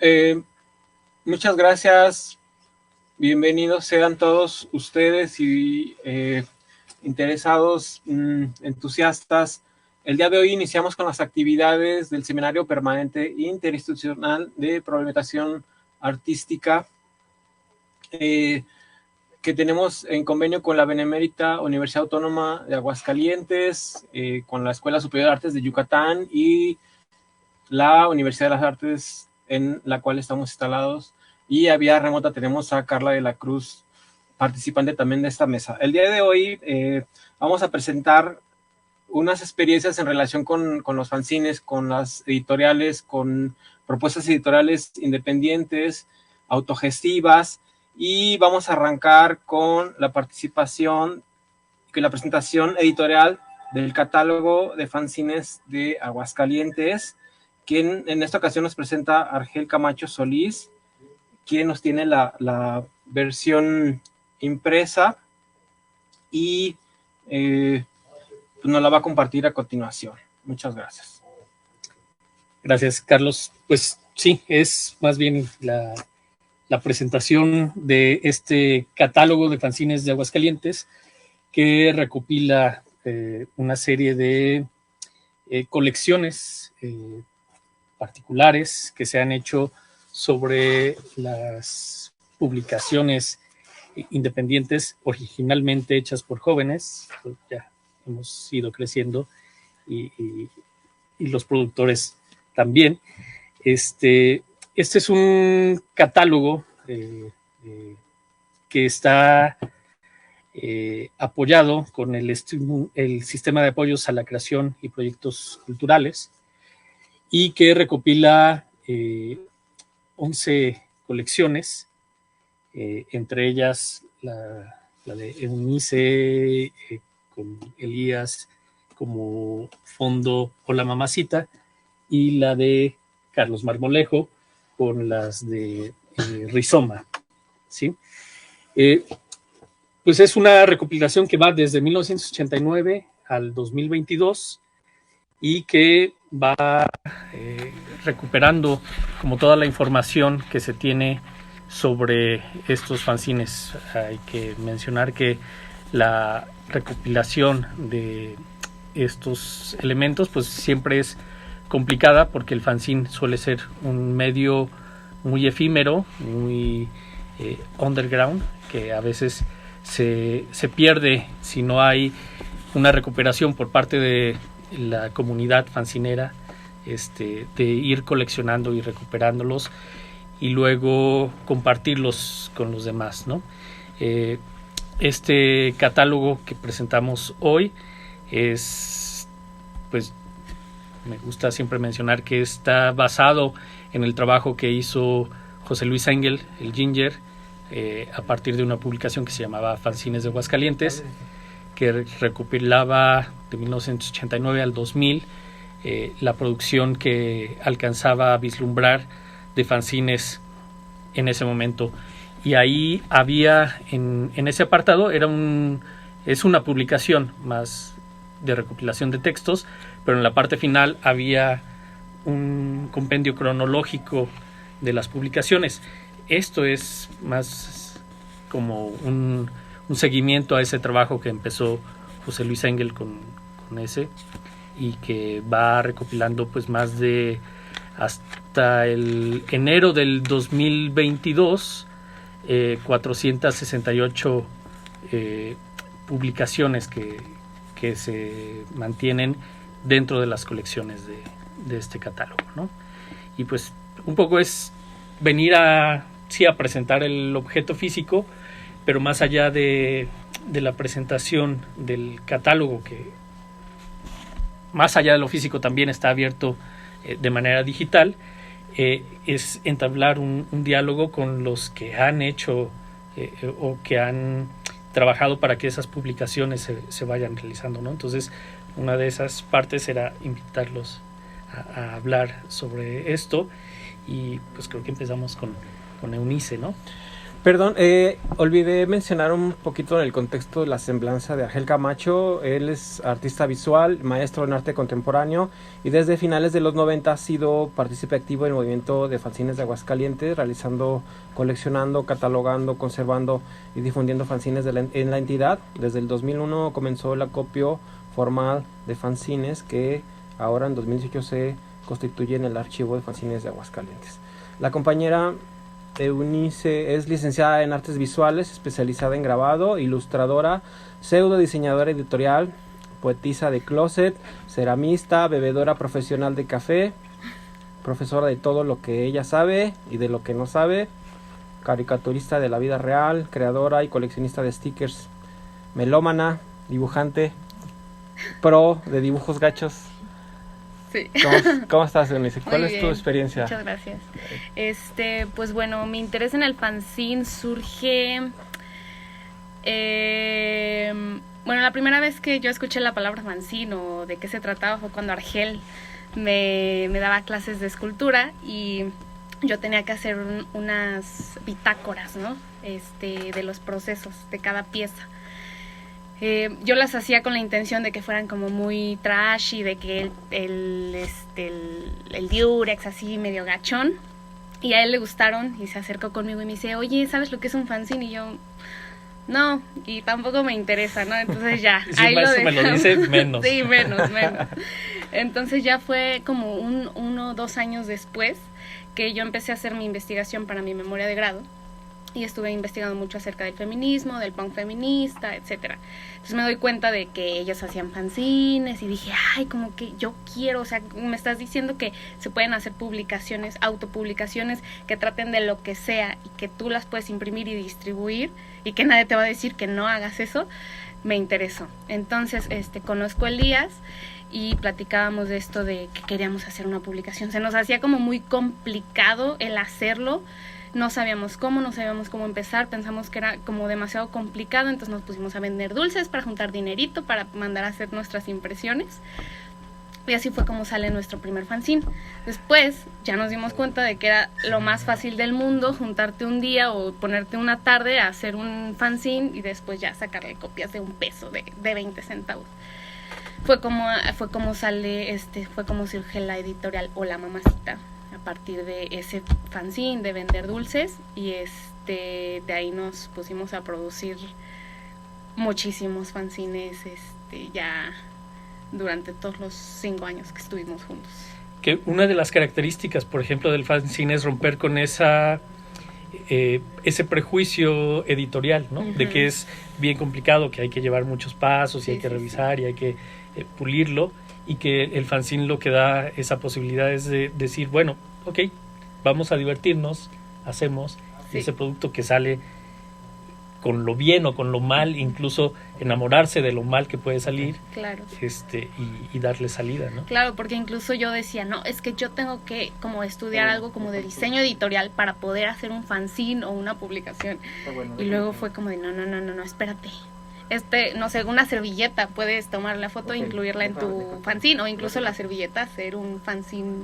Eh, Muchas gracias. Bienvenidos sean todos ustedes y interesados, entusiastas. El día de hoy iniciamos con las actividades del Seminario Permanente Interinstitucional de Problematización Artística que tenemos en convenio con la Benemérita Universidad Autónoma de Aguascalientes, con la Escuela Superior de Artes de Yucatán y la Universidad de las Artes en la cual estamos instalados. Y a vía remota tenemos a Carla de la Cruz, participante también de esta mesa. El día de hoy vamos a presentar unas experiencias en relación con los fanzines, con las editoriales, con propuestas editoriales independientes, autogestivas, y vamos a arrancar con la participación, con la presentación editorial del catálogo de fanzines de Aguascalientes, quien en esta ocasión nos presenta Argel Camacho Solís, quien nos tiene la versión impresa y pues nos la va a compartir a continuación. Muchas gracias. Gracias, Carlos. Pues sí, es más bien la presentación de este catálogo de fanzines de Aguascalientes que recopila una serie de colecciones particulares que se han hecho sobre las publicaciones independientes originalmente hechas por jóvenes. Pues ya hemos ido creciendo y los productores también. Este es un catálogo que está apoyado con el sistema de apoyos a la creación y proyectos culturales y que recopila 11 colecciones, entre ellas la de Eunice, con Elías como fondo o la mamacita, y la de Carlos Marmolejo con las de Rizoma, ¿sí? Pues es una recopilación que va desde 1989 al 2022 y que va recuperando como toda la información que se tiene sobre estos fanzines. Hay que mencionar que la recopilación de estos elementos pues siempre es complicada porque el fanzine suele ser un medio muy efímero, muy underground, que a veces se pierde si no hay una recuperación por parte de la comunidad fanzinera, de ir coleccionando y recuperándolos y luego compartirlos con los demás, ¿no? Este catálogo que presentamos hoy es, pues, me gusta siempre mencionar que está basado en el trabajo que hizo José Luis Engel, el Ginger, a partir de una publicación que se llamaba Fanzines de Aguascalientes, que recopilaba de 1989 al 2000 la producción que alcanzaba a vislumbrar de fanzines en ese momento. Y ahí había, en ese apartado, es una publicación más de recopilación de textos, pero en la parte final había un compendio cronológico de las publicaciones. Esto es más como un seguimiento a ese trabajo que empezó José Luis Engel con ese, y que va recopilando pues más de hasta el enero del 2022 468 publicaciones que se mantienen dentro de las colecciones de este catálogo, ¿no? Y pues un poco es venir a presentar el objeto físico, pero más allá de la presentación del catálogo, que más allá de lo físico también está abierto de manera digital, es entablar un diálogo con los que han hecho o que han trabajado para que esas publicaciones se vayan realizando, ¿no? Entonces, una de esas partes era invitarlos a hablar sobre esto, y pues creo que empezamos con Eunice, ¿no? Perdón, olvidé mencionar un poquito en el contexto de la semblanza de Argel Camacho. Él es artista visual, maestro en arte contemporáneo y desde finales de los 90 ha sido partícipe activo en el movimiento de fanzines de Aguascalientes, coleccionando, catalogando, conservando y difundiendo fanzines en la entidad. Desde el 2001 comenzó el acopio formal de fanzines que ahora en 2018 se constituye en el archivo de fanzines de Aguascalientes. La compañera Eunice es licenciada en artes visuales, especializada en grabado, ilustradora, pseudo diseñadora editorial, poetisa de closet, ceramista, bebedora profesional de café, profesora de todo lo que ella sabe y de lo que no sabe, caricaturista de la vida real, creadora y coleccionista de stickers, melómana, dibujante, pro de dibujos gachos. Sí. ¿Cómo estás, Eunice? ¿Cuál Muy es bien, tu experiencia? Muchas gracias. Pues bueno, mi interés en el fanzine surge... bueno, la primera vez que yo escuché la palabra fanzine o de qué se trataba fue cuando Argel me daba clases de escultura y yo tenía que hacer unas bitácoras, ¿no? De los procesos de cada pieza. Yo las hacía con la intención de que fueran como muy trash y de que el diurex así medio gachón, y a él le gustaron y se acercó conmigo y me dice, oye, ¿sabes lo que es un fanzine? Y yo, no, y tampoco me interesa, ¿no? Entonces ya, si ahí lo me lo dice, menos. Sí, menos. Entonces ya fue como 1 o 2 años después que yo empecé a hacer mi investigación para mi memoria de grado. Y estuve investigando mucho acerca del feminismo, del punk feminista, etcétera. Entonces me doy cuenta de que ellos hacían fanzines y dije, ay, como que yo quiero, o sea, me estás diciendo que se pueden hacer publicaciones, autopublicaciones que traten de lo que sea y que tú las puedes imprimir y distribuir y que nadie te va a decir que no hagas eso. Me interesó. Entonces, conozco a Elías y platicábamos de esto de que queríamos hacer una publicación. Se nos hacía como muy complicado el hacerlo. No sabíamos cómo empezar, pensamos que era como demasiado complicado, entonces nos pusimos a vender dulces para juntar dinerito, para mandar a hacer nuestras impresiones. Y así fue como sale nuestro primer fanzine. Después ya nos dimos cuenta de que era lo más fácil del mundo juntarte un día o ponerte una tarde a hacer un fanzine y después ya sacarle copias de $1, de 20 centavos. Fue como sale, fue como surge la editorial Hola Mamacita, a partir de ese fanzine de vender dulces, y de ahí nos pusimos a producir muchísimos fanzines ya durante todos los 5 años que estuvimos juntos. Que una de las características, por ejemplo, del fanzine es romper con ese prejuicio editorial, ¿no? Uh-huh. De que es bien complicado, que hay que llevar muchos pasos y hay que revisar y hay que pulirlo, y que el fanzine lo que da esa posibilidad es de decir, bueno, ok, vamos a divertirnos, hacemos ese producto que sale con lo bien o con lo mal, incluso enamorarse de lo mal que puede salir, claro, y darle salida, ¿no? Claro, porque incluso yo decía, no, es que yo tengo que como estudiar algo como de diseño editorial para poder hacer un fanzine o una publicación, y luego fue como de, no, espérate, no sé, una servilleta, puedes tomar la foto e incluirla en tu fanzine, o incluso la servilleta hacer un fanzine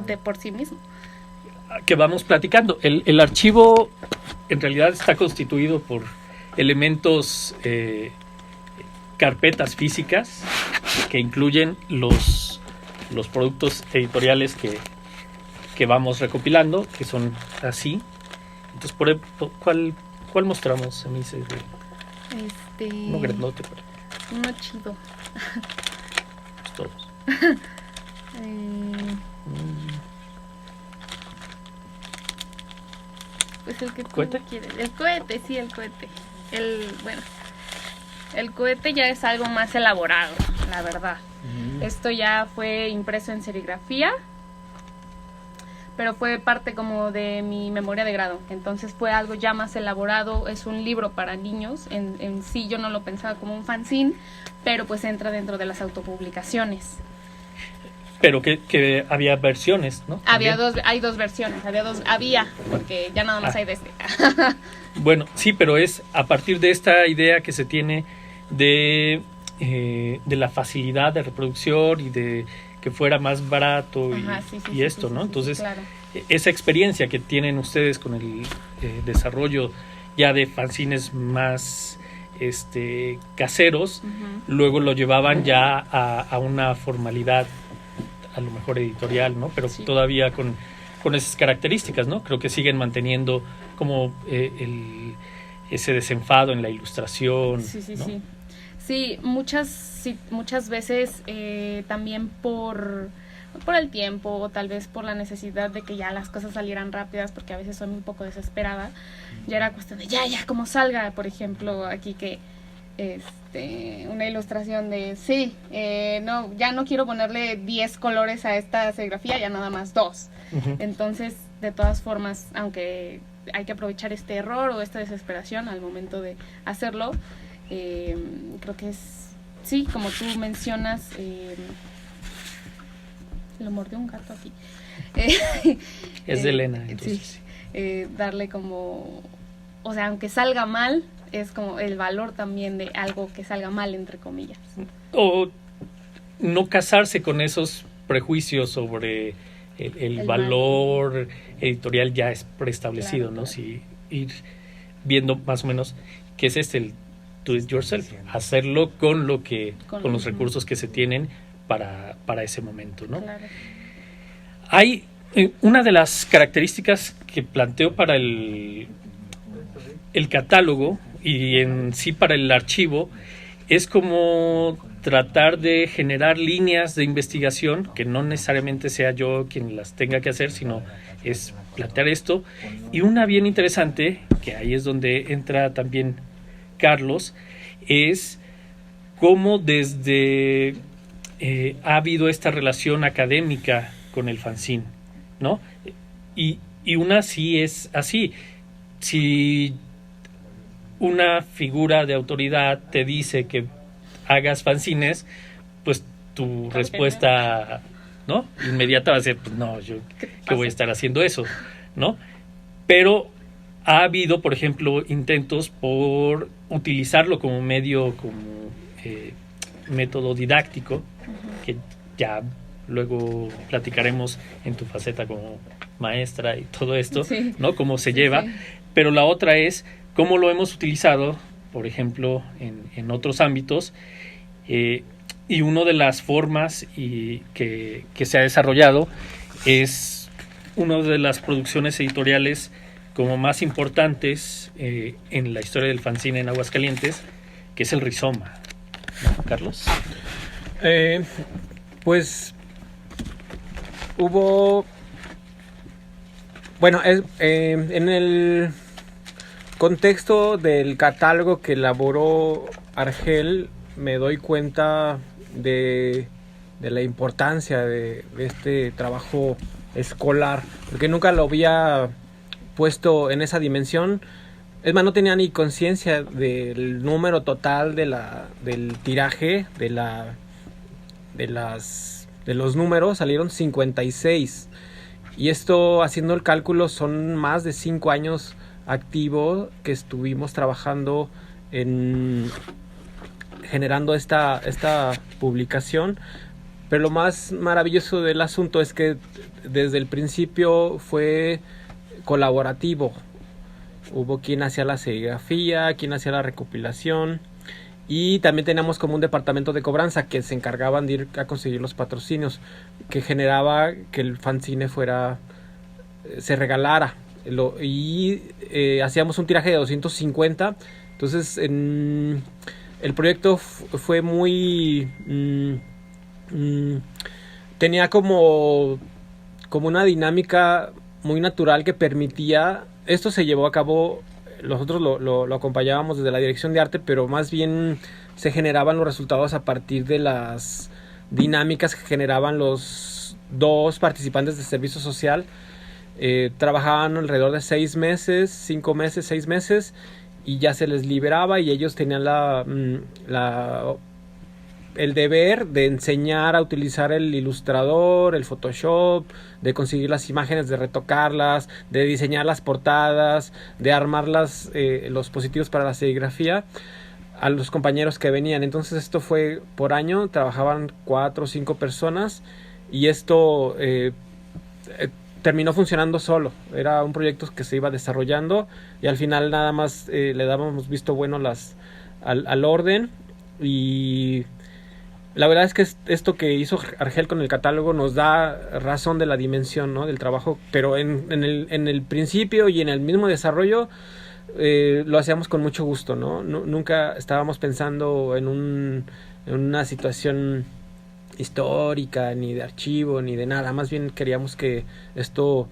de por sí mismo. Que vamos platicando. El archivo en realidad está constituido por elementos, carpetas físicas que incluyen los productos editoriales que vamos recopilando, que son así. Entonces, ¿cuál mostramos? A mí se uno grandote, pero uno chido. Pues todos. Pues el que tú ¿Cohete? quieres. El cohete, sí, el cohete. El cohete ya es algo más elaborado, la verdad. Uh-huh. Esto ya fue impreso en serigrafía, pero fue parte como de mi memoria de grado. Entonces fue algo ya más elaborado, es un libro para niños. En sí yo no lo pensaba como un fanzine, pero pues entra dentro de las autopublicaciones. Pero que había versiones, ¿no? Hay dos versiones, porque ya nada más hay de este. Bueno, sí, pero es a partir de esta idea que se tiene de de la facilidad de reproducción y de que fuera más barato y esto, ¿no? Entonces, claro. Esa experiencia que tienen ustedes con el desarrollo ya de fanzines más caseros, luego lo llevaban ya a una formalidad, a lo mejor editorial, ¿no? Pero todavía con esas características, ¿no? Creo que siguen manteniendo como ese desenfado en la ilustración. ¿No? Sí, muchas veces también por el tiempo o tal vez por la necesidad de que ya las cosas salieran rápidas, porque a veces soy un poco desesperada, ya era cuestión de ya, como salga, por ejemplo, aquí que una ilustración de no, ya no quiero ponerle 10 colores a esta serigrafía, ya nada más 2. Entonces, de todas formas, aunque hay que aprovechar este error o esta desesperación al momento de hacerlo, creo que es, como tú mencionas, lo mordió un gato aquí. Es de Elena, entonces. Darle como, o sea, aunque salga mal, es como el valor también de algo que salga mal, entre comillas. O no casarse con esos prejuicios sobre el valor editorial ya es preestablecido, claro. ¿No? Sí, ir viendo más o menos qué es el do it yourself, hacerlo con los recursos que se tienen para ese momento, ¿no? Claro. Hay una de las características que planteo para el catálogo y en sí para el archivo es como tratar de generar líneas de investigación, que no necesariamente sea yo quien las tenga que hacer, sino es plantear esto. Y una bien interesante, que ahí es donde entra también Carlos, es cómo desde ha habido esta relación académica con el fanzine, ¿no? Y una sí es así. Si una figura de autoridad te dice que hagas fanzines, pues tu respuesta, ¿no? Inmediata va a ser, pues no, yo ¿qué voy a estar haciendo eso? ¿No? Pero ha habido, por ejemplo, intentos por utilizarlo como medio, como método didáctico, que ya luego platicaremos en tu faceta como maestra y todo esto, ¿no? Cómo se lleva. Pero la otra es cómo lo hemos utilizado, por ejemplo, en otros ámbitos, y una de las formas que se ha desarrollado es una de las producciones editoriales como más importantes en la historia del fanzine en Aguascalientes, que es el Rizoma, ¿no, Carlos? Pues hubo, bueno, en el contexto del catálogo que elaboró Argel, me doy cuenta de la importancia de este trabajo escolar, porque nunca lo había puesto en esa dimensión. Es más, no tenía ni conciencia del número total del tiraje, de los números. Salieron 56, y esto, haciendo el cálculo, son más de 5 años activo que estuvimos trabajando en generando esta publicación. Pero lo más maravilloso del asunto es que desde el principio fue colaborativo. Hubo quien hacía la serigrafía, quien hacía la recopilación, y también teníamos como un departamento de cobranza que se encargaban de ir a conseguir los patrocinios, que generaba que el fanzine se regalara. Hacíamos un tiraje de 250. Entonces el proyecto fue muy tenía como una dinámica muy natural que permitía. Esto se llevó a cabo, nosotros lo acompañábamos desde la dirección de arte, pero más bien se generaban los resultados a partir de las dinámicas que generaban los dos participantes de servicio social. Trabajaban alrededor de 6 meses, 5 meses, 6 meses, y ya se les liberaba, y ellos tenían el deber de enseñar a utilizar el Illustrator, el Photoshop, de conseguir las imágenes, de retocarlas, de diseñar las portadas, de armar los positivos para la serigrafía. a los compañeros que venían. Entonces esto fue por año, trabajaban 4 o 5 personas y esto terminó funcionando solo. Era un proyecto que se iba desarrollando y al final nada más le dábamos visto bueno al orden. Y la verdad es que esto que hizo Argel con el catálogo nos da razón de la dimensión, ¿no?, del trabajo, pero en el principio y en el mismo desarrollo lo hacíamos con mucho gusto, ¿no? Nunca estábamos pensando en una situación histórica, ni de archivo, ni de nada. Más bien queríamos que esto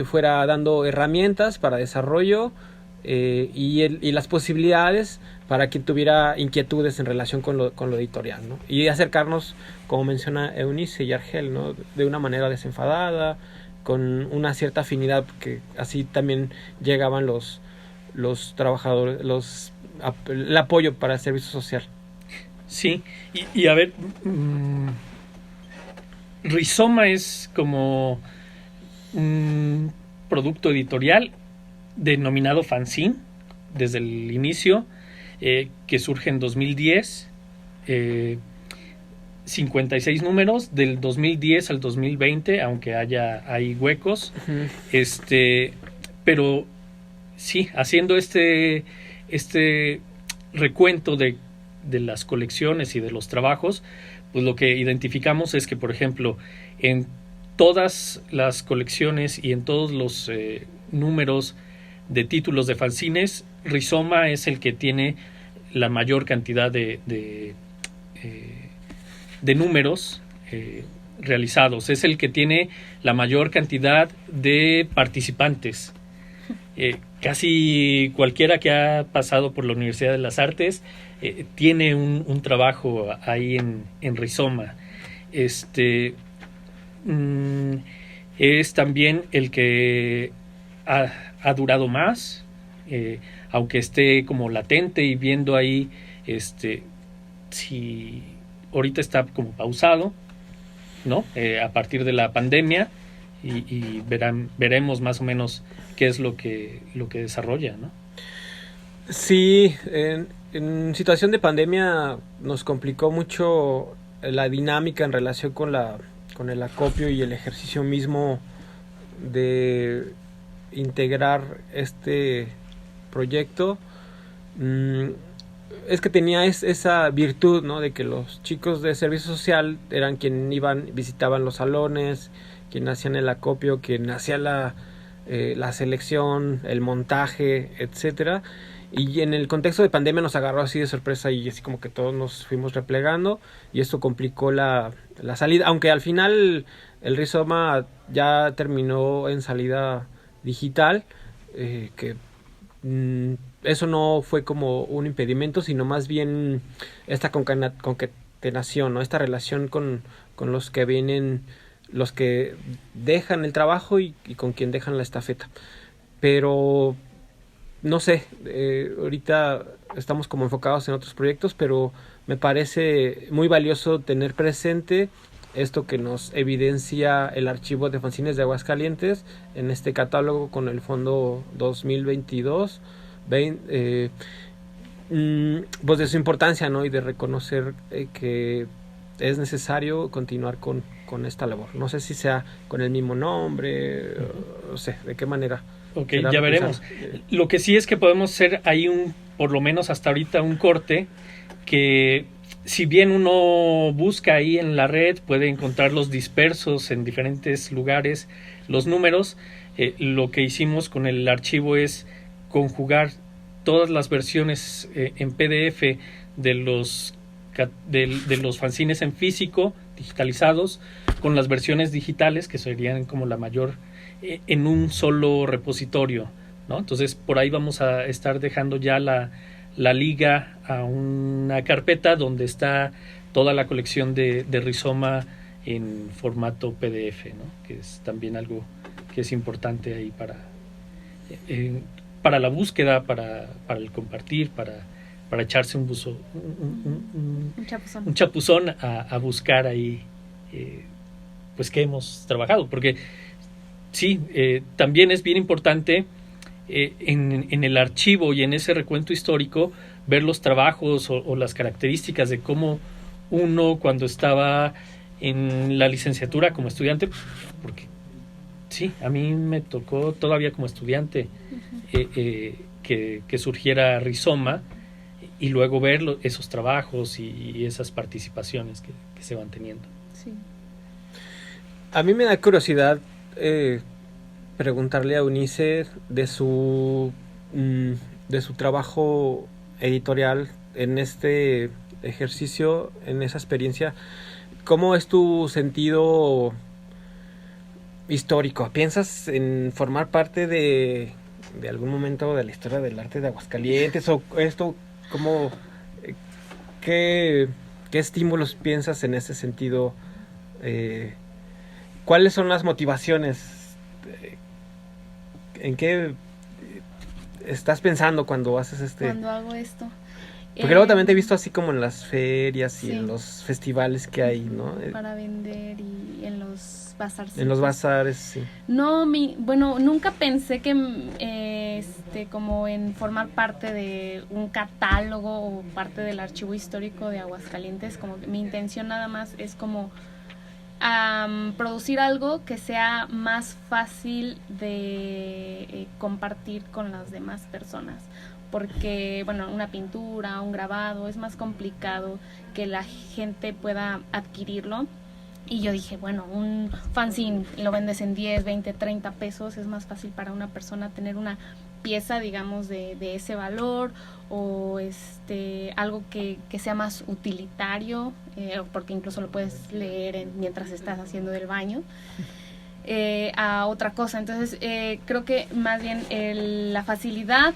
fuera dando herramientas para desarrollo y las posibilidades para quien tuviera inquietudes en relación con lo editorial, ¿no? Y acercarnos, como menciona Eunice y Argel, ¿no?, de una manera desenfadada, con una cierta afinidad, que así también llegaban los trabajadores, el apoyo para el servicio social. Sí, y a ver, Rizoma es como un producto editorial denominado fanzine desde el inicio, que surge en 2010, 56 números del 2010 al 2020, aunque hay huecos. Uh-huh. Pero sí, haciendo este recuento de las colecciones y de los trabajos, pues lo que identificamos es que, por ejemplo, en todas las colecciones y en todos los números de títulos de fanzines, Rizoma es el que tiene la mayor cantidad de números realizados, es el que tiene la mayor cantidad de participantes. Casi cualquiera que ha pasado por la Universidad de las Artes tiene un trabajo ahí en Rizoma. Es también el que ha durado más, aunque esté como latente y viendo ahí si ahorita está como pausado, ¿no? A partir de la pandemia y veremos más o menos qué es lo que desarrolla, ¿no? Sí, en situación de pandemia nos complicó mucho la dinámica en relación con el acopio y el ejercicio mismo de integrar este proyecto. Es que tenía esa virtud, ¿no?, de que los chicos de servicio social eran quienes visitaban los salones, quien hacían el acopio, quien hacía la selección, el montaje, etcétera. Y en el contexto de pandemia nos agarró así de sorpresa y así como que todos nos fuimos replegando y esto complicó la salida, aunque al final el Rizoma ya terminó en salida digital, que eso no fue como un impedimento, sino más bien esta concatenación, ¿no?, esta relación con los que vienen, los que dejan el trabajo y con quien dejan la estafeta. Pero no sé, ahorita estamos como enfocados en otros proyectos, pero me parece muy valioso tener presente esto que nos evidencia el archivo de fanzines de Aguascalientes en este catálogo con el fondo 2022, pues de su importancia, ¿no?, y de reconocer que es necesario continuar con esta labor. No sé si sea con el mismo nombre, no sé de qué manera. Ok, ya veremos. Lo que sí es que podemos hacer ahí por lo menos hasta ahorita, un corte que, si bien uno busca ahí en la red, puede encontrarlos dispersos en diferentes lugares, los números. Lo que hicimos con el archivo es conjugar todas las versiones en PDF de los fanzines en físico, digitalizados, con las versiones digitales, que serían como la mayor, en un solo repositorio, ¿no? Entonces por ahí vamos a estar dejando ya la liga a una carpeta donde está toda la colección de Rizoma en formato PDF, ¿no?, que es también algo que es importante ahí para la búsqueda, para el compartir, para echarse un chapuzón a buscar ahí pues que hemos trabajado, porque sí, también es bien importante en el archivo y en ese recuento histórico ver los trabajos o las características de cómo uno cuando estaba en la licenciatura como estudiante, porque sí, a mí me tocó todavía como estudiante que surgiera Rizoma y luego ver esos trabajos y esas participaciones que se van teniendo. Sí. A mí me da curiosidad preguntarle a Eunice de su trabajo editorial en este ejercicio, en esa experiencia. ¿Cómo es tu sentido histórico? ¿Piensas en formar parte de algún momento de la historia del arte de Aguascalientes? ¿O esto, cómo, qué estímulos piensas en ese sentido? ¿Cuáles son las motivaciones? ¿En qué estás pensando cuando haces Cuando hago esto. Porque luego también te he visto así como en las ferias y sí. en los festivales que hay, ¿no? Para vender y en los bazares. En los bazares, sí. No, bueno, nunca pensé que como en formar parte de un catálogo o parte del archivo histórico de Aguascalientes. Como que mi intención nada más es como producir algo que sea más fácil de compartir con las demás personas. Porque, bueno, una pintura, un grabado, es más complicado que la gente pueda adquirirlo. Y yo dije, bueno, un fanzine lo vendes en 10, 20, 30 pesos, es más fácil para una persona tener una pieza, digamos, de ese valor, o algo que sea más utilitario, porque incluso lo puedes leer mientras estás haciendo del baño. A otra cosa. Entonces creo que más bien la facilidad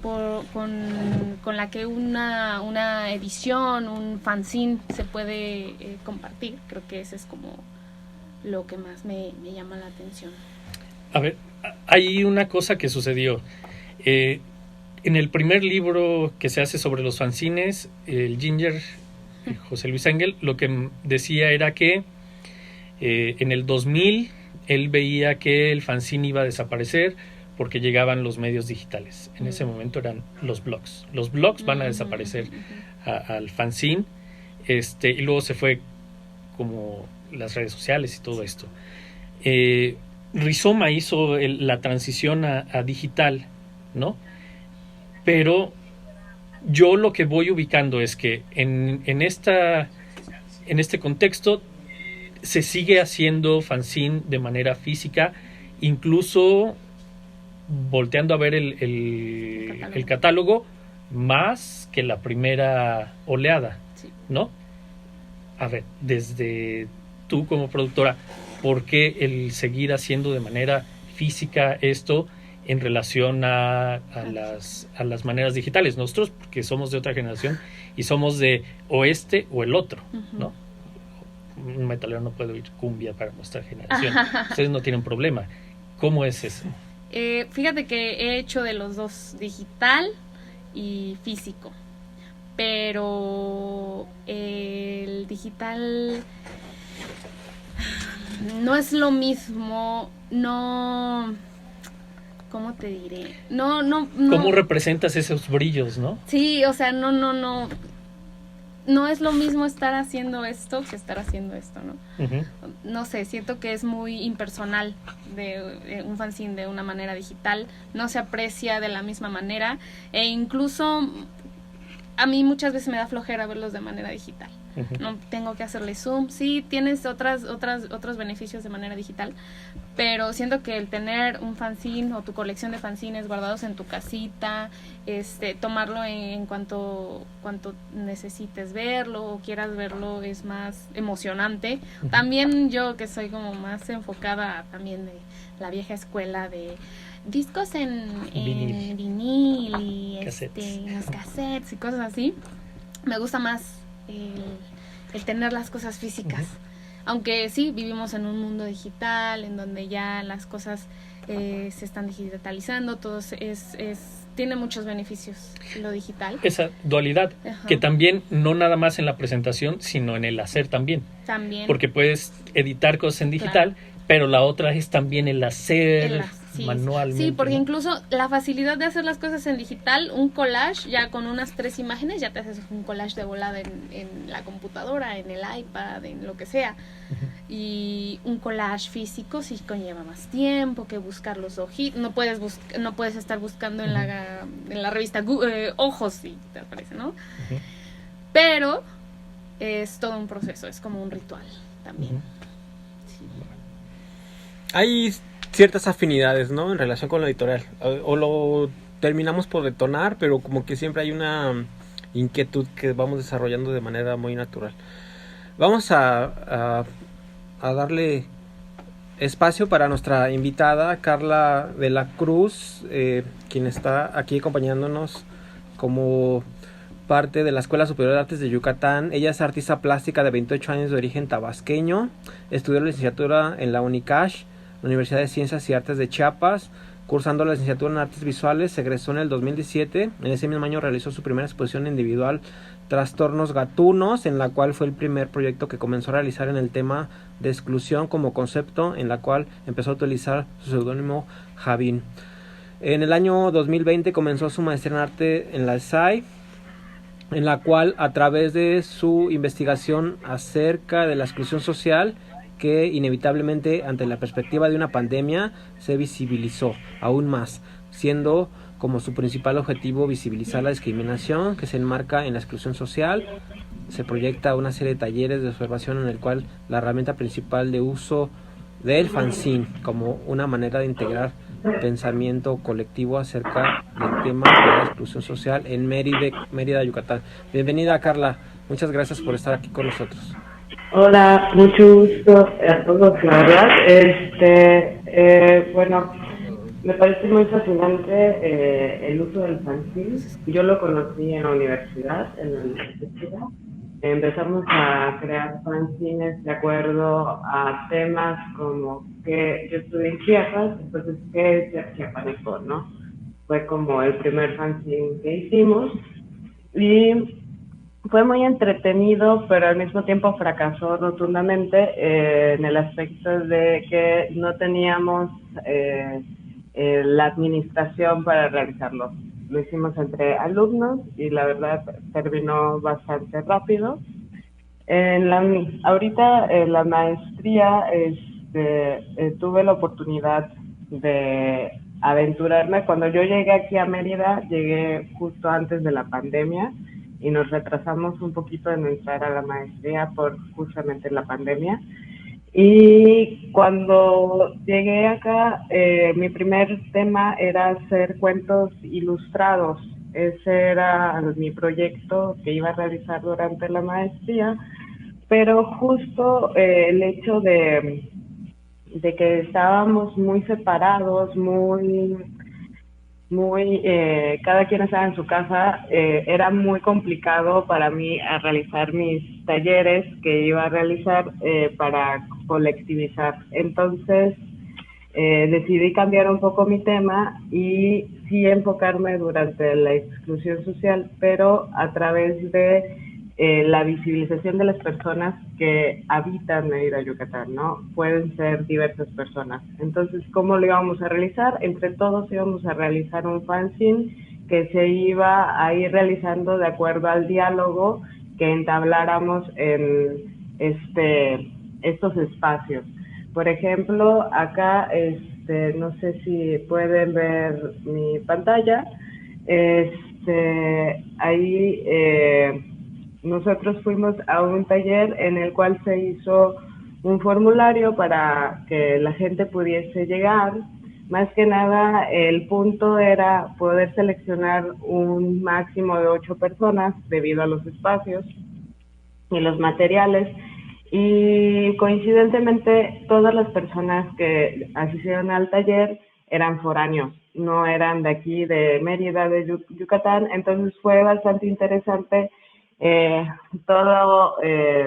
con la que una edición, un fanzine se puede compartir, creo que ese es como lo que más me llama la atención. A ver, hay una cosa que sucedió en el primer libro que se hace sobre los fanzines, el Ginger, José Luis Engel, lo que decía era que en el 2000 él veía que el fanzine iba a desaparecer porque llegaban los medios digitales. En ese momento eran los blogs. Los blogs van a desaparecer al fanzine, y luego se fue como las redes sociales y todo esto. Rizoma hizo la transición a digital, ¿no? Pero yo lo que voy ubicando es que en este contexto se sigue haciendo fanzine de manera física, incluso volteando a ver el catálogo más que la primera oleada, ¿no? A ver, desde tú como productora, ¿por qué el seguir haciendo de manera física esto en relación a las maneras digitales? Nosotros, porque somos de otra generación y somos de o este o el otro, ¿no? Un metalero no puede oír cumbia para nuestra generación. Ustedes no tienen problema. ¿Cómo es eso? Fíjate que he hecho de los dos, digital y físico, pero el digital no es lo mismo, no, ¿cómo te diré? No. ¿Cómo representas esos brillos, no? Sí, o sea, no es lo mismo estar haciendo esto que estar haciendo esto, ¿no? Uh-huh. No sé, siento que es muy impersonal de un fanzine de una manera digital, no se aprecia de la misma manera, e incluso a mí muchas veces me da flojera verlos de manera digital. Uh-huh. No tengo que hacerle zoom, sí tienes otros beneficios de manera digital, pero siento que el tener un fanzine o tu colección de fanzines guardados en tu casita, tomarlo en cuanto necesites verlo o quieras verlo es más emocionante. Uh-huh. También yo, que soy como más enfocada también de la vieja escuela de discos en vinil y los cassettes y cosas así, me gusta más el tener las cosas físicas. Uh-huh. Aunque sí, vivimos en un mundo digital en donde ya las cosas se están digitalizando, todo tiene muchos beneficios lo digital. Esa dualidad, uh-huh, que también no nada más en la presentación, sino en el hacer también. También. Porque puedes editar cosas en digital, claro, pero la otra es también el hacer manualmente. Sí, porque ¿no? incluso la facilidad de hacer las cosas en digital, un collage, ya con unas 3 imágenes, ya te haces un collage de volada en la computadora, en el iPad, en lo que sea. Y un collage físico sí conlleva más tiempo que buscar los ojitos. No puedes estar buscando en la revista ojos, si te aparece, ¿no? Pero es todo un proceso, es como un ritual también. Sí. Hay ciertas afinidades, ¿no? En relación con lo editorial. O lo terminamos por detonar, pero como que siempre hay una inquietud que vamos desarrollando de manera muy natural. Vamos a darle espacio para nuestra invitada, Carla de la Cruz, quien está aquí acompañándonos como parte de la Escuela Superior de Artes de Yucatán. Ella es artista plástica de 28 años de origen tabasqueño. Estudió la licenciatura en la UNICACH, la Universidad de Ciencias y Artes de Chiapas. Cursando la licenciatura en Artes Visuales, se egresó en el 2017. En ese mismo año realizó su primera exposición individual, Trastornos Gatunos, en la cual fue el primer proyecto que comenzó a realizar en el tema de exclusión como concepto, en la cual empezó a utilizar su seudónimo Javín. En el año 2020 comenzó su maestría en arte en la SAI, en la cual, a través de su investigación acerca de la exclusión social, que inevitablemente ante la perspectiva de una pandemia se visibilizó aún más, siendo como su principal objetivo visibilizar la discriminación que se enmarca en la exclusión social. Se proyecta una serie de talleres de observación en el cual la herramienta principal de uso del fanzine como una manera de integrar pensamiento colectivo acerca del tema de la exclusión social en Mérida, Yucatán. Bienvenida, Carla, muchas gracias por estar aquí con nosotros. Hola, mucho gusto a todos, la verdad. Bueno, me parece muy fascinante el uso del fanzine. Yo lo conocí en la universidad, en la universidad. Empezamos a crear fanzines de acuerdo a temas como que yo estudié en Chiapas, entonces ¿qué es ser chiapaneco, no? Fue como el primer fanzine que hicimos y fue muy entretenido, pero al mismo tiempo fracasó rotundamente en el aspecto de que no teníamos la administración para realizarlo. Lo hicimos entre alumnos y la verdad terminó bastante rápido. Ahorita en la maestría tuve la oportunidad de aventurarme. Cuando yo llegué aquí a Mérida, llegué justo antes de la pandemia y nos retrasamos un poquito en entrar a la maestría por justamente la pandemia. Y cuando llegué acá, mi primer tema era hacer cuentos ilustrados. Ese era mi proyecto que iba a realizar durante la maestría, pero justo el hecho de que estábamos muy separados, cada quien estaba en su casa, era muy complicado para mí a realizar mis talleres que iba a realizar para colectivizar. Entonces decidí cambiar un poco mi tema y sí enfocarme durante la exclusión social, pero a través de la visibilización de las personas que habitan Mérida, Yucatán, ¿no? Pueden ser diversas personas. Entonces, ¿cómo lo íbamos a realizar? Entre todos íbamos a realizar un fanzine que se iba a ir realizando de acuerdo al diálogo que entabláramos en estos espacios. Por ejemplo, acá, no sé si pueden ver mi pantalla, ahí nosotros fuimos a un taller en el cual se hizo un formulario para que la gente pudiese llegar. Más que nada, el punto era poder seleccionar un máximo de 8 personas debido a los espacios y los materiales. Y coincidentemente, todas las personas que asistieron al taller eran foráneos, no eran de aquí, de Mérida, de Yucatán. Entonces fue bastante interesante toda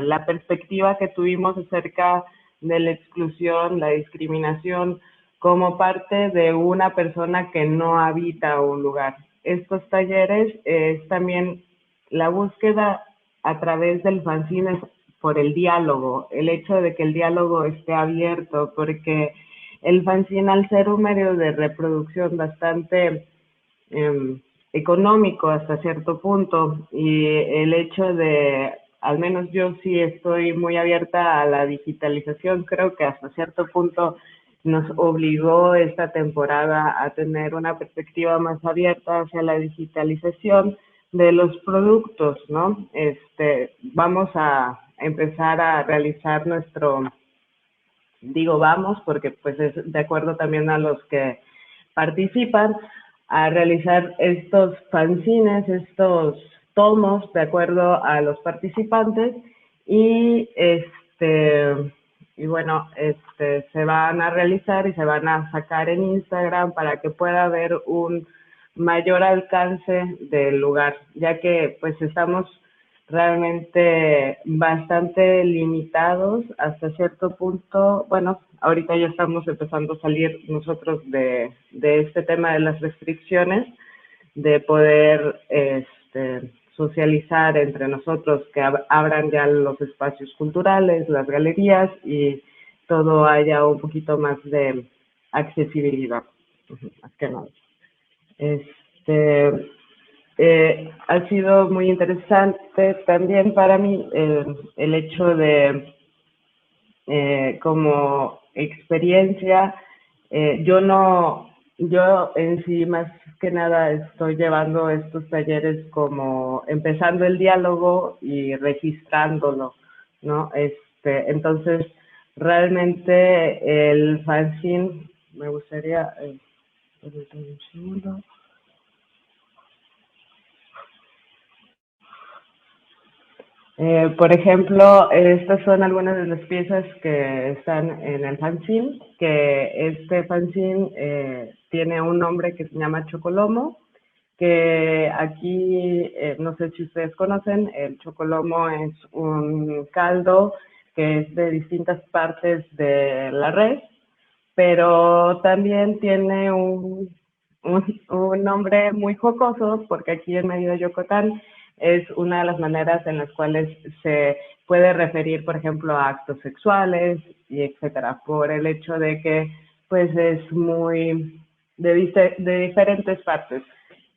la perspectiva que tuvimos acerca de la exclusión, la discriminación, como parte de una persona que no habita un lugar. Estos talleres es también la búsqueda a través del fanzine por el diálogo, el hecho de que el diálogo esté abierto, porque el fanzine, al ser un medio de reproducción bastante económico hasta cierto punto, y el hecho de, al menos yo sí estoy muy abierta a la digitalización, creo que hasta cierto punto nos obligó esta temporada a tener una perspectiva más abierta hacia la digitalización de los productos, ¿no? Vamos a empezar a realizar digo vamos porque pues es de acuerdo también a los que participan, a realizar estos fanzines, estos tomos de acuerdo a los participantes, y y bueno, se van a realizar y se van a sacar en Instagram para que pueda haber un mayor alcance del lugar, ya que pues estamos realmente bastante limitados hasta cierto punto. Bueno, ahorita ya estamos empezando a salir nosotros de este tema de las restricciones, de poder socializar entre nosotros, que abran ya los espacios culturales, las galerías, y todo haya un poquito más de accesibilidad, más que nada. Ha sido muy interesante también para mí el hecho de, como experiencia, yo en sí más que nada estoy llevando estos talleres como empezando el diálogo y registrándolo, ¿no? Entonces, realmente el fanzine, me gustaría, un segundo. Por ejemplo, estas son algunas de las piezas que están en el fanzine, que este fanzine tiene un nombre que se llama Chocolomo, que aquí, no sé si ustedes conocen, el chocolomo es un caldo que es de distintas partes de la res, pero también tiene un nombre muy jocoso, porque aquí en Mérida, Yucatán, es una de las maneras en las cuales se puede referir, por ejemplo, a actos sexuales y etcétera, por el hecho de que pues es muy de diferentes partes.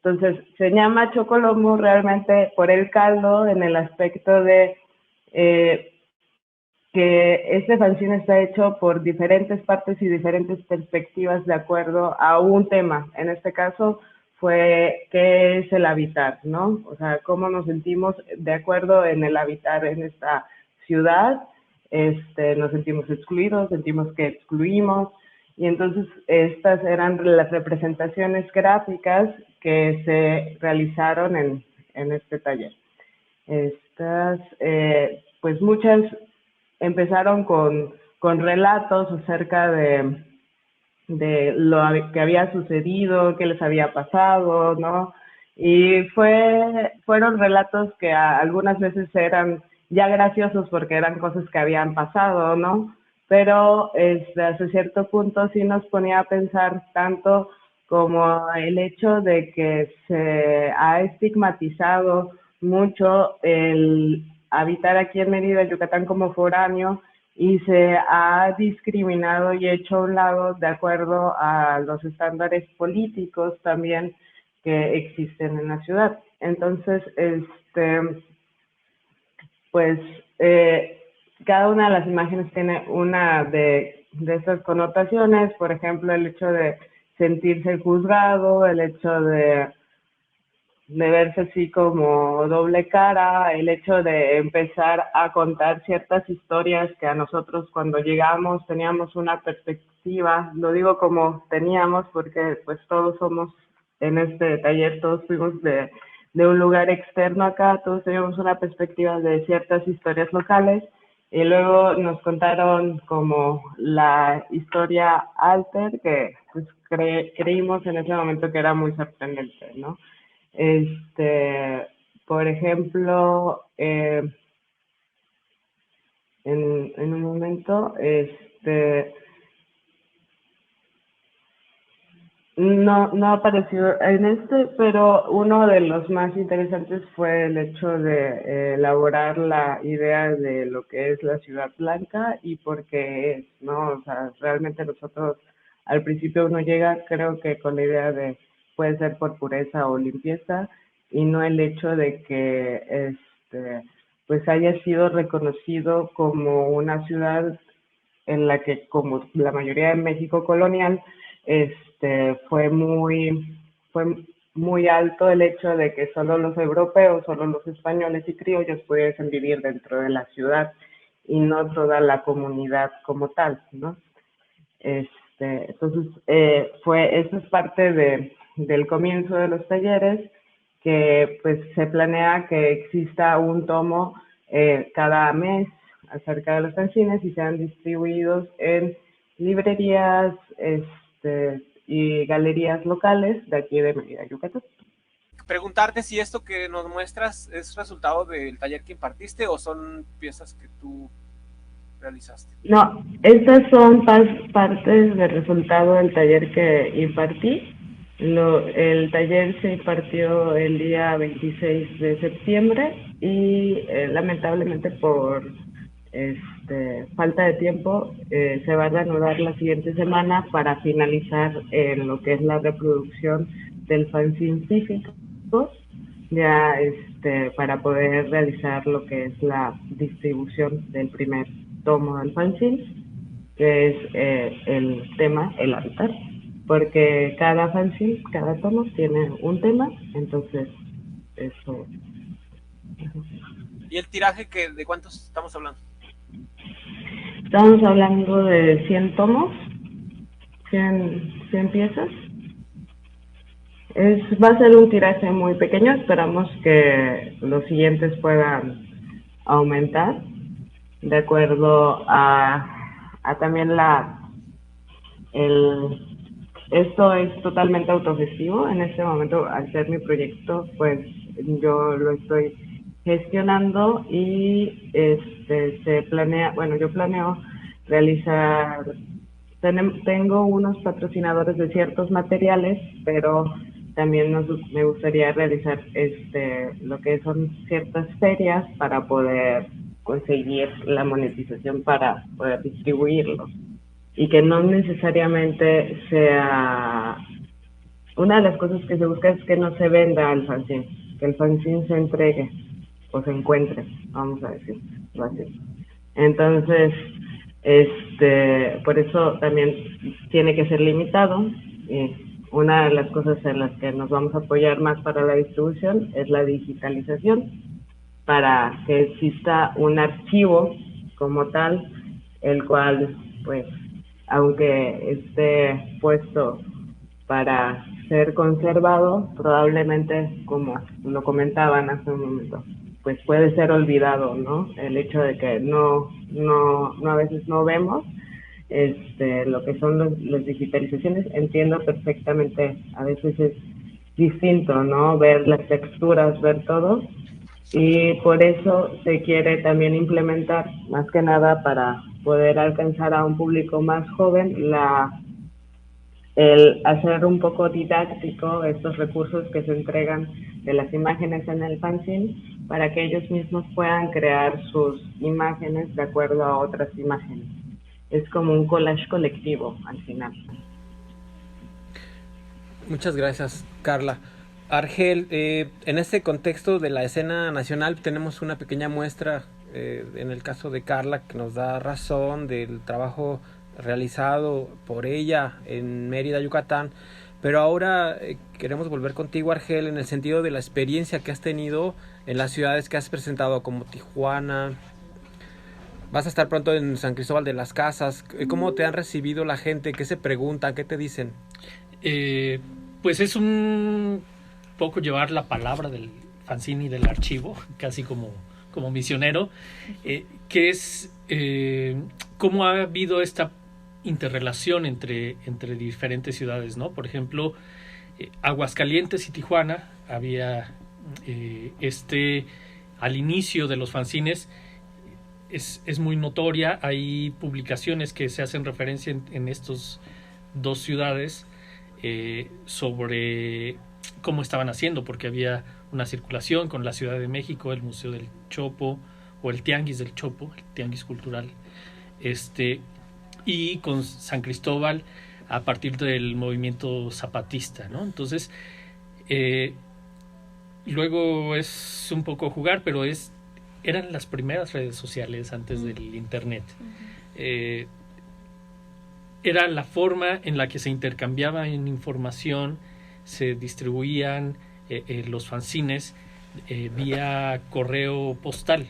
Entonces, se llama chocolomo realmente por el caldo, en el aspecto de que este fanzine está hecho por diferentes partes y diferentes perspectivas de acuerdo a un tema. En este caso fue qué es el habitar, ¿no? O sea, cómo nos sentimos de acuerdo en el habitar en esta ciudad. Nos sentimos excluidos, sentimos que excluimos, y entonces estas eran las representaciones gráficas que se realizaron en este taller. Estas, pues muchas empezaron con relatos acerca de lo que había sucedido, qué les había pasado, ¿no? Y fueron relatos que algunas veces eran ya graciosos porque eran cosas que habían pasado, ¿no? Pero hasta cierto punto sí nos ponía a pensar tanto como el hecho de que se ha estigmatizado mucho el habitar aquí en Mérida, Yucatán, como foráneo, y se ha discriminado y hecho a un lado de acuerdo a los estándares políticos también que existen en la ciudad. Entonces, pues cada una de las imágenes tiene una de estas connotaciones, por ejemplo, el hecho de sentirse juzgado, el hecho de verse así como doble cara, el hecho de empezar a contar ciertas historias que a nosotros cuando llegamos teníamos una perspectiva, lo digo como teníamos porque pues todos somos en este taller, todos fuimos de un lugar externo acá, todos teníamos una perspectiva de ciertas historias locales, y luego nos contaron como la historia alter que pues creímos en ese momento que era muy sorprendente, ¿no? Por ejemplo, en un momento, no apareció en pero uno de los más interesantes fue el hecho de elaborar la idea de lo que es la Ciudad Blanca y por qué es, ¿no? O sea, realmente nosotros al principio uno llega, creo que con la idea de puede ser por pureza o limpieza, y no el hecho de que pues haya sido reconocido como una ciudad en la que, como la mayoría de México colonial, fue muy alto el hecho de que solo los europeos, solo los españoles y criollos pudiesen vivir dentro de la ciudad y no toda la comunidad como tal, ¿no? Entonces, eso es parte del comienzo de los talleres, que pues se planea que exista un tomo cada mes acerca de los fanzines y sean distribuidos en librerías y galerías locales de aquí de Mérida, Yucatán. Preguntarte si esto que nos muestras es resultado del taller que impartiste o son piezas que tú realizaste. No, estas son partes del resultado del taller que impartí. El taller se impartió el día 26 de septiembre y lamentablemente por falta de tiempo se va a reanudar la siguiente semana para finalizar en lo que es la reproducción del fanzine físico, ya para poder realizar lo que es la distribución del primer tomo del fanzine, que es el tema, el hábitat, porque cada fanzine, cada tomo tiene un tema, entonces eso. ¿Y el tiraje de cuántos estamos hablando? Estamos hablando de 100 tomos, 100 piezas. Va a ser un tiraje muy pequeño, esperamos que los siguientes puedan aumentar de acuerdo a también esto es totalmente autogestivo. En este momento, al ser mi proyecto, pues yo lo estoy gestionando y se planea, bueno, yo planeo realizar, tengo unos patrocinadores de ciertos materiales, pero también me gustaría realizar lo que son ciertas ferias para poder conseguir la monetización para poder distribuirlos, y que no necesariamente sea. Una de las cosas que se busca es que no se venda el fanzine, que el fanzine se entregue o se encuentre, vamos a decirlo así. Entonces, por eso también tiene que ser limitado. Una de las cosas en las que nos vamos a apoyar más para la distribución es la digitalización, para que exista un archivo como tal, el cual, pues, aunque esté puesto para ser conservado, probablemente, como lo comentaban hace un momento, pues puede ser olvidado, ¿no? El hecho de que no a veces no vemos lo que son las digitalizaciones. Entiendo perfectamente, a veces es distinto, ¿no? Ver las texturas, ver todo, y por eso se quiere también implementar, más que nada para poder alcanzar a un público más joven, el hacer un poco didáctico estos recursos que se entregan de las imágenes en el fanzine, para que ellos mismos puedan crear sus imágenes de acuerdo a otras imágenes. Es como un collage colectivo al final. Muchas gracias, Carla. Argel, en este contexto de la escena nacional tenemos una pequeña muestra en el caso de Carla, que nos da razón del trabajo realizado por ella en Mérida, Yucatán, pero ahora queremos volver contigo, Argel, en el sentido de la experiencia que has tenido en las ciudades que has presentado, como Tijuana. Vas a estar pronto en San Cristóbal de las Casas. ¿Cómo te han recibido la gente? ¿Qué se preguntan? ¿Qué te dicen? Pues es un poco llevar la palabra del fanzine y del archivo, casi como misionero, que es cómo ha habido esta interrelación entre diferentes ciudades, ¿no? Por ejemplo, Aguascalientes y Tijuana había al inicio de los fanzines es muy notoria. Hay publicaciones que se hacen referencia en estas dos ciudades sobre cómo estaban haciendo, porque había una circulación con la Ciudad de México, el Museo del Chopo o el Tianguis del Chopo, el Tianguis Cultural, y con San Cristóbal, a partir del movimiento zapatista, ¿no? Entonces, luego es un poco jugar, pero eran las primeras redes sociales antes del internet. Era la forma en la que se intercambiaba información, se distribuían los fanzines vía correo postal,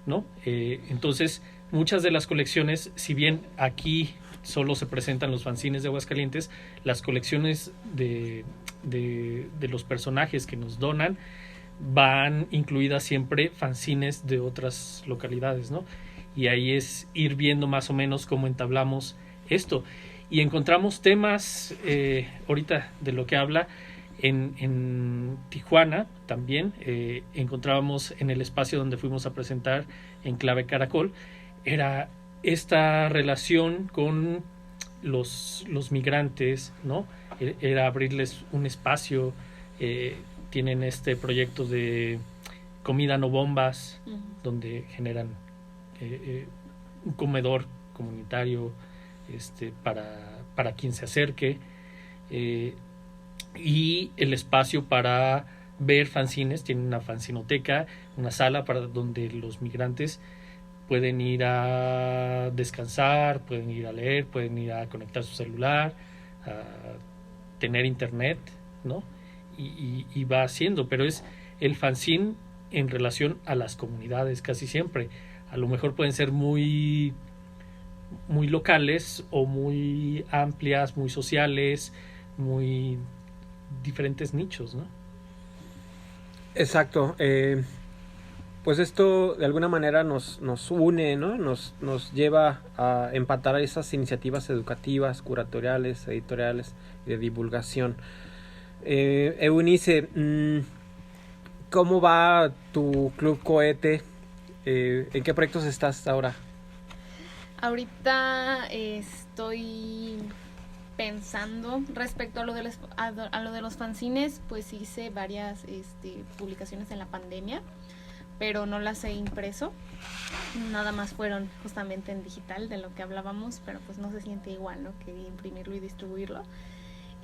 ¿no? Entonces, muchas de las colecciones, si bien aquí solo se presentan los fanzines de Aguascalientes, las colecciones de los personajes que nos donan van incluidas siempre fanzines de otras localidades, ¿no? Y ahí es ir viendo más o menos cómo entablamos esto. Y encontramos temas, ahorita de lo que habla, en Tijuana también, encontrábamos en el espacio donde fuimos a presentar en Clave Caracol, era esta relación con los migrantes, ¿no? Era abrirles un espacio. Tienen este proyecto de comida no bombas, donde generan un comedor comunitario para quien se acerque, y el espacio para ver fanzines. Tienen una fanzinoteca, una sala para donde los migrantes pueden ir a descansar, pueden ir a leer, pueden ir a conectar su celular, a tener internet, ¿no? Y va haciendo, pero es el fanzine en relación a las comunidades casi siempre. A lo mejor pueden ser muy locales o muy amplias, muy sociales, muy diferentes nichos, ¿no? Exacto. Pues esto de alguna manera nos une, ¿no? Nos lleva a empatar esas iniciativas educativas, curatoriales, editoriales y de divulgación. Eunice, ¿cómo va tu Club Cohete? ¿En qué proyectos estás ahora? Ahorita estoy pensando respecto a lo de los fanzines. Pues hice varias publicaciones en la pandemia, pero no las he impreso. Nada más fueron justamente en digital, de lo que hablábamos, pero pues no se siente igual, ¿no?, que imprimirlo y distribuirlo.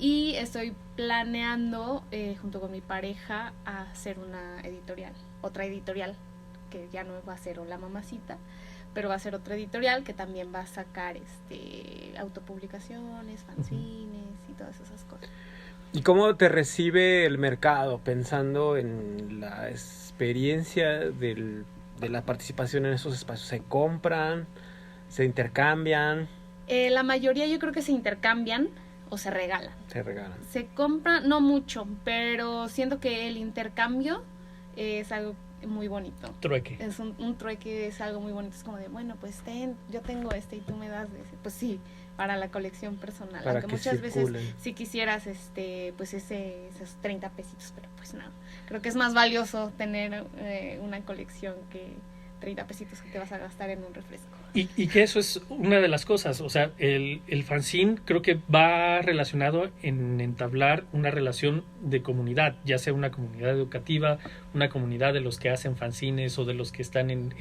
Y estoy planeando, junto con mi pareja, hacer otra editorial, que ya no va a ser La Mamacita, pero va a ser otra editorial que también va a sacar autopublicaciones, fanzines y todas esas cosas. ¿Y cómo te recibe el mercado, pensando en la experiencia de la participación en esos espacios? ¿Se compran? ¿Se intercambian? La mayoría yo creo que se intercambian o se regalan. Se regalan. Se compran, no mucho, pero siento que el intercambio es algo muy bonito. Trueque. Es un trueque, es algo muy bonito. Es como de, bueno, pues yo tengo y tú me das de ese. Pues sí, para la colección personal. Para aunque muchas circulen. Veces si quisieras pues esos 30 pesitos, pero pues no. Creo que es más valioso tener una colección que 30 pesitos que te vas a gastar en un refresco. Y que eso es una de las cosas. O sea, el fanzine creo que va relacionado en entablar una relación de comunidad, ya sea una comunidad educativa, una comunidad de los que hacen fanzines o de los que están en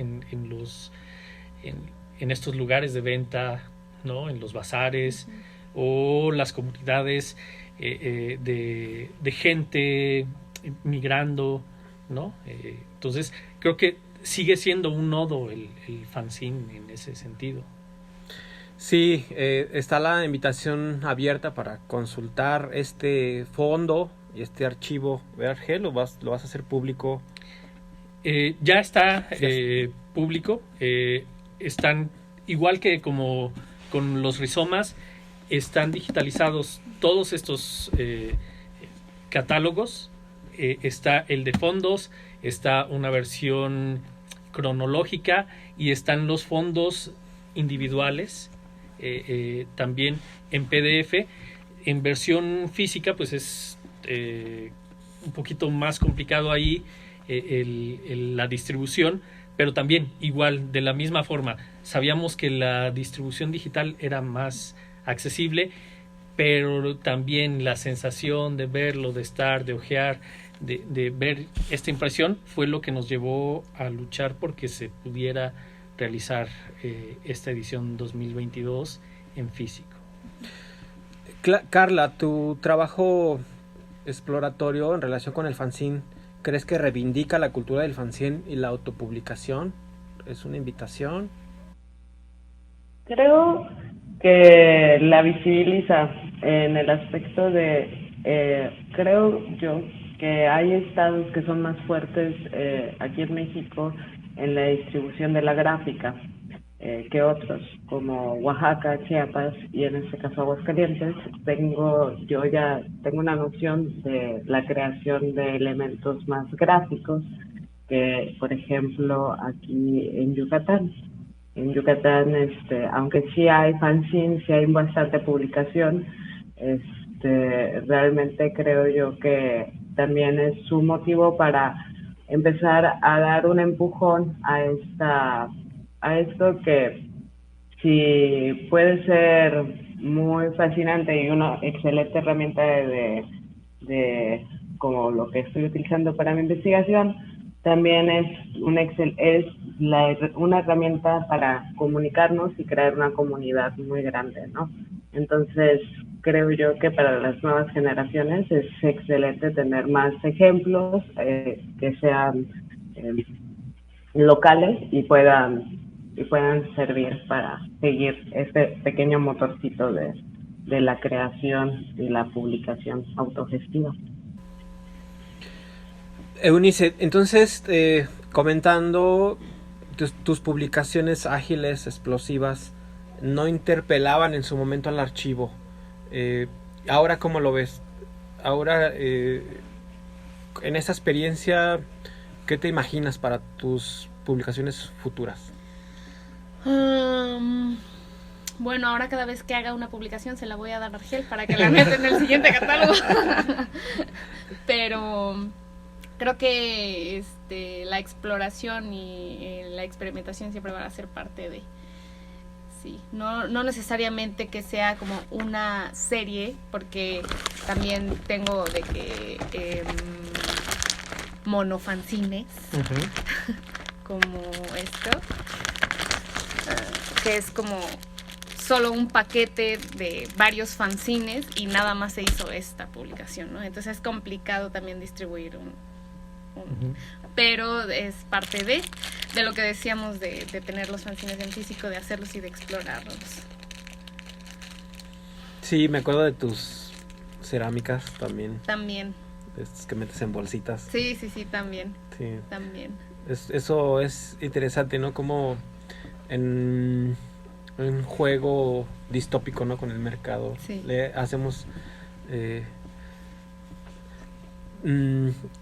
estos lugares de venta, ¿no?, en los bazares, o las comunidades de gente migrando, ¿no? Entonces creo que sigue siendo un nodo el fanzine en ese sentido. Sí, está la invitación abierta para consultar este fondo y este archivo. Verge, ¿lo vas a hacer público? Ya está público. Están, igual que como con los rizomas, están digitalizados todos estos catálogos. Está el de fondos, está una versión cronológica y están los fondos individuales también en PDF. En versión física pues es un poquito más complicado ahí la distribución, pero también igual, de la misma forma, sabíamos que la distribución digital era más accesible, pero también la sensación de verlo, de estar, de ojear, de ver esta impresión fue lo que nos llevó a luchar porque se pudiera realizar esta edición 2022 en físico. Carla, tu trabajo exploratorio en relación con el fanzine, ¿crees que reivindica la cultura del fanzine y la autopublicación? ¿Es una invitación? Creo que la visibiliza en el aspecto de, creo yo, que hay estados que son más fuertes aquí en México en la distribución de la gráfica que otros, como Oaxaca, Chiapas y en este caso Aguascalientes. Yo ya tengo una noción de la creación de elementos más gráficos que, por ejemplo, aquí en Yucatán. En Yucatán, aunque sí hay fanzines, sí hay bastante publicación, realmente creo yo que también es un motivo para empezar a dar un empujón a esto que sí puede ser muy fascinante y una excelente herramienta de como lo que estoy utilizando para mi investigación, también una herramienta para comunicarnos y crear una comunidad muy grande, ¿no? Entonces, creo yo que para las nuevas generaciones es excelente tener más ejemplos que sean locales y puedan servir para seguir este pequeño motorcito de la creación y la publicación autogestiva. Eunice, entonces, comentando, tus publicaciones ágiles, explosivas, no interpelaban en su momento al archivo. Ahora, ¿cómo lo ves? Ahora, en esa experiencia, ¿qué te imaginas para tus publicaciones futuras? Bueno, ahora cada vez que haga una publicación se la voy a dar a Argel para que la meta en el siguiente catálogo. Pero creo que la exploración y la experimentación siempre van a ser parte de... Sí, no necesariamente que sea como una serie, porque también tengo de que monofanzines, como esto, que es como solo un paquete de varios fanzines y nada más se hizo esta publicación, ¿no? Entonces es complicado también distribuir pero es parte de lo que decíamos de tener los fanzines en físico, de hacerlos y de explorarlos. Sí, me acuerdo de tus cerámicas también. También. Estas que metes en bolsitas. Sí, también. Sí. También. Eso es interesante, ¿no? Como en un juego distópico, ¿no? Con el mercado. Sí. Le hacemos...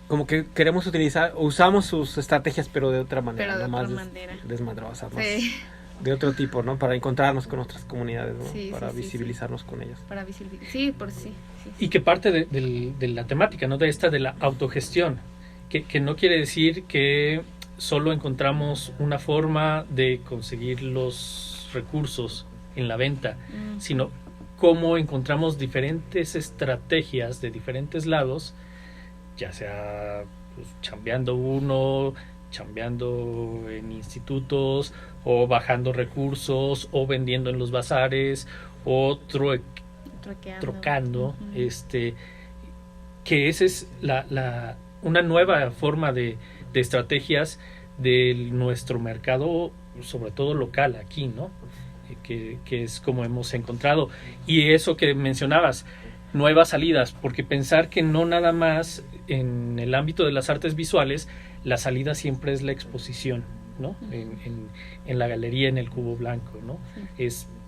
como que queremos usamos sus estrategias, pero de otra manera. Pero de más otra manera. Desmadrosas, más Sí. de otro tipo, ¿no? Para encontrarnos con otras comunidades, ¿no? Sí, para sí, visibilizarnos con ellas. Para visibilizar. Sí, por sí. Y que parte de la temática, ¿no? De la autogestión, que no quiere decir que solo encontramos una forma de conseguir los recursos en la venta, sino cómo encontramos diferentes estrategias de diferentes lados, ya sea pues, chambeando en institutos, o bajando recursos, o vendiendo en los bazares, o trocando, que esa es una nueva forma de estrategias de nuestro mercado, sobre todo local aquí, ¿no? Que es como hemos encontrado. Y eso que mencionabas, nuevas salidas, porque pensar que no nada más en el ámbito de las artes visuales, la salida siempre es la exposición, ¿no? En la galería, en el cubo blanco, ¿no?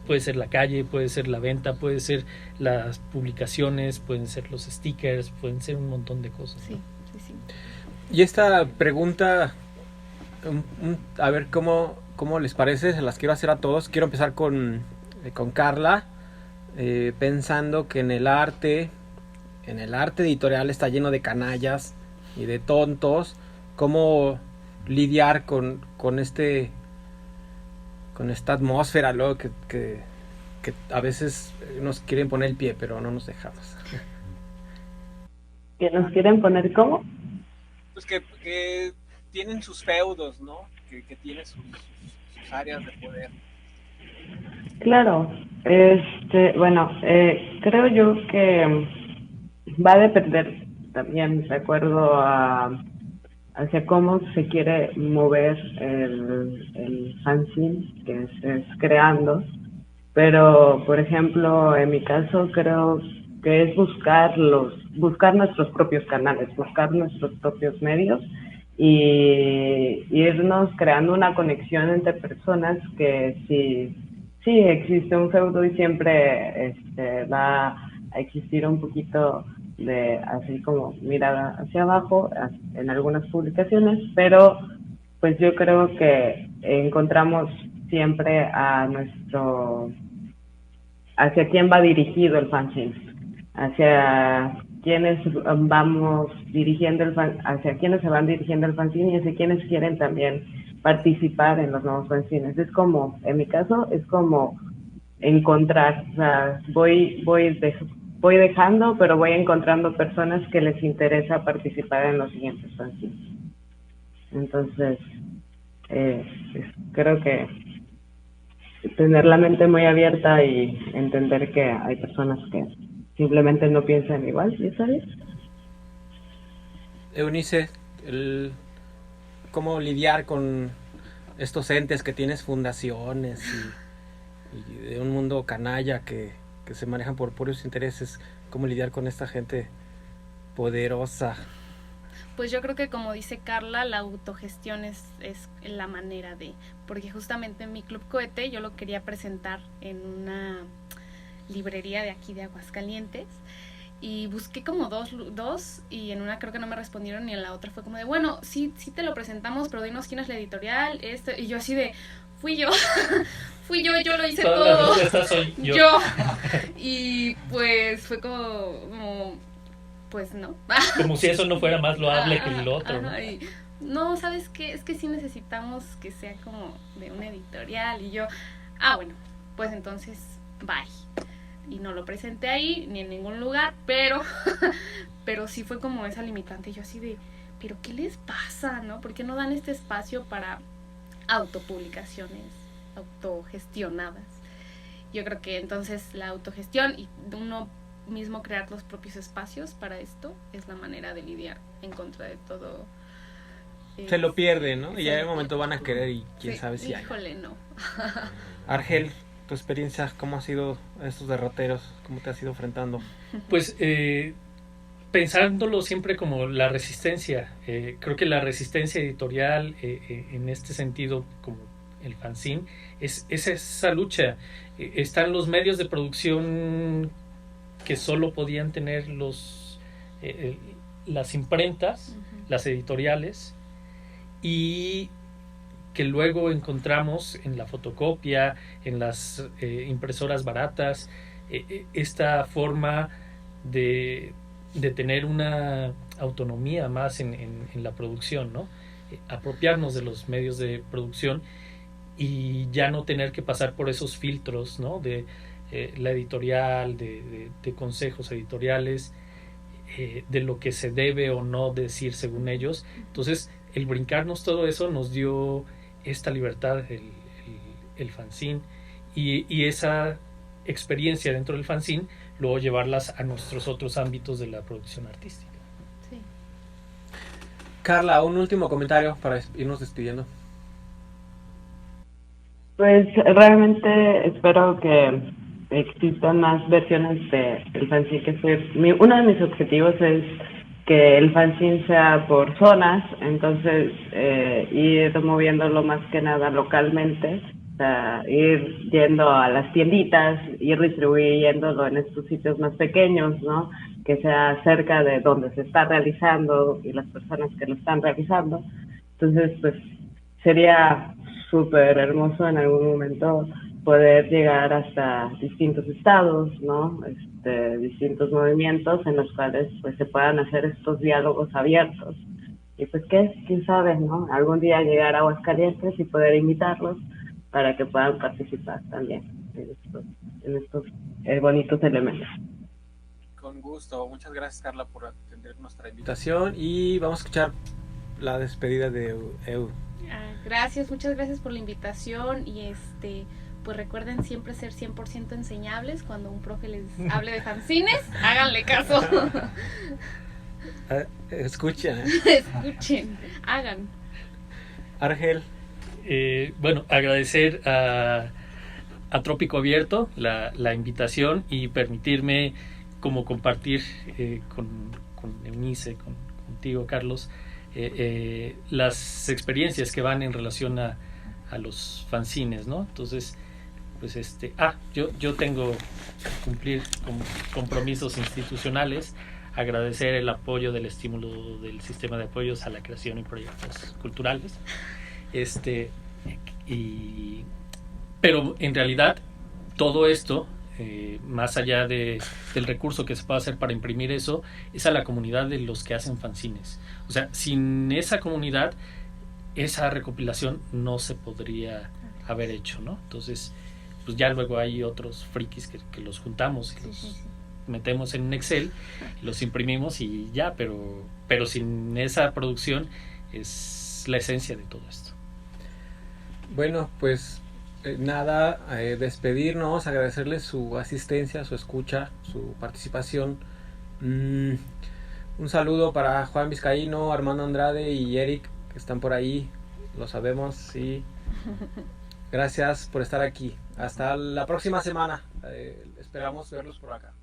Puede ser la calle, puede ser la venta, puede ser las publicaciones, pueden ser los stickers, pueden ser un montón de cosas, ¿no? Sí. Y esta pregunta, a ver cómo les parece, se las quiero hacer a todos. Quiero empezar con Carla, pensando que en el arte editorial está lleno de canallas y de tontos. ¿Cómo lidiar con esta atmósfera luego que a veces nos quieren poner el pie, pero no nos dejamos? ¿Que nos quieren poner cómo? Pues que tienen sus feudos, ¿no? Que tienen sus áreas de poder. Claro, bueno, creo yo que va a depender también, de acuerdo hacia cómo se quiere mover el fanzine que estés creando. Pero, por ejemplo, en mi caso creo que es buscar nuestros propios canales, buscar nuestros propios medios y irnos creando una conexión entre personas que sí existe un feudo y siempre va a existir un poquito de así como mirada hacia abajo en algunas publicaciones, pero pues yo creo que encontramos siempre hacia quién va dirigido el fanzine, hacia quiénes vamos dirigiendo hacia quiénes se van dirigiendo el fanzine y hacia quienes quieren también participar en los nuevos fanzines. Es como, en mi caso, es como encontrar, o sea, voy dejando, pero voy encontrando personas que les interesa participar en los siguientes fanzines. Entonces, creo que tener la mente muy abierta y entender que hay personas que simplemente no piensan igual, ¿y está bien? Eunice, cómo lidiar con estos entes que tienes fundaciones y de un mundo canalla que se manejan por puros intereses, cómo lidiar con esta gente poderosa. Pues yo creo que, como dice Carla, la autogestión es la manera de, porque justamente mi Club Cohete yo lo quería presentar en una librería de aquí de Aguascalientes y busqué como dos y en una creo que no me respondieron y en la otra fue como de, bueno, sí te lo presentamos, pero dinos quién es la editorial, y yo así de, fui yo lo hice todo. Soy yo. Y pues fue como pues no. Como si eso no fuera más loable que el otro, ¿no? No, ¿sabes qué? Es que sí necesitamos que sea como de una editorial. Y yo, bueno, pues entonces, bye. Y no lo presenté ahí, ni en ningún lugar, pero sí fue como esa limitante. Y yo así de, ¿pero qué les pasa, no? ¿Por qué no dan este espacio para autopublicaciones autogestionadas? Yo creo que entonces la autogestión y uno mismo crear los propios espacios para esto es la manera de lidiar en contra de todo. Se lo pierden, ¿no? Y ya en un momento van a querer y quién sabe si hay. Híjole, no. Argel, tu experiencia, ¿cómo ha sido estos derroteros? ¿Cómo te has ido enfrentando? Pues pensándolo siempre como la resistencia. Creo que la resistencia editorial en este sentido, como el fanzine, es esa lucha. Están los medios de producción que solo podían tener las imprentas, las editoriales, y que luego encontramos en la fotocopia, en las impresoras baratas, esta forma de tener una autonomía más en la producción, ¿no? Apropiarnos de los medios de producción y ya no tener que pasar por esos filtros, ¿no? De la editorial, de consejos editoriales, de lo que se debe o no decir según ellos. Entonces, el brincarnos todo eso nos dio esta libertad, el fanzine, y esa experiencia dentro del fanzine, luego llevarlas a nuestros otros ámbitos de la producción artística. Sí. Carla, un último comentario para irnos despidiendo. Pues realmente espero que existan más versiones del fanzine uno de mis objetivos es que el fanzine sea por zonas, entonces ir moviéndolo más que nada localmente, o sea, ir yendo a las tienditas, ir distribuyéndolo en estos sitios más pequeños, ¿no? Que sea cerca de donde se está realizando y las personas que lo están realizando. Entonces, pues sería súper hermoso en algún momento poder llegar hasta distintos estados, ¿no? Distintos movimientos en los cuales pues se puedan hacer estos diálogos abiertos. Y pues quién sabe, ¿no? Algún día llegar a Aguascalientes y poder invitarlos para que puedan participar también en estos bonitos elementos. Con gusto. Muchas gracias, Carla, por atender nuestra invitación y vamos a escuchar la despedida de Eu. Gracias, muchas gracias por la invitación y pues recuerden siempre ser 100% enseñables. Cuando un profe les hable de fanzines, háganle caso. Escuchen. Escuchen, hagan. Argel. Bueno, agradecer a Trópico Abierto la invitación y permitirme como compartir con Eunice, contigo, Carlos, las experiencias que van en relación a los fanzines, ¿no? Entonces, pues yo tengo que cumplir con compromisos institucionales, agradecer el apoyo del estímulo del sistema de apoyos a la creación y proyectos culturales, pero en realidad todo esto, más allá del recurso que se puede hacer para imprimir eso, es a la comunidad de los que hacen fanzines. O sea, sin esa comunidad, esa recopilación no se podría haber hecho, ¿no? Entonces, pues ya luego hay otros frikis que los juntamos y los metemos en un Excel, los imprimimos y ya, pero sin esa producción es la esencia de todo esto. Bueno, pues despedirnos, agradecerles su asistencia, su escucha, su participación. Un saludo para Juan Vizcaíno, Armando Andrade y Eric, que están por ahí, lo sabemos, sí. Gracias por estar aquí. Hasta la próxima semana. Esperamos verlos por acá.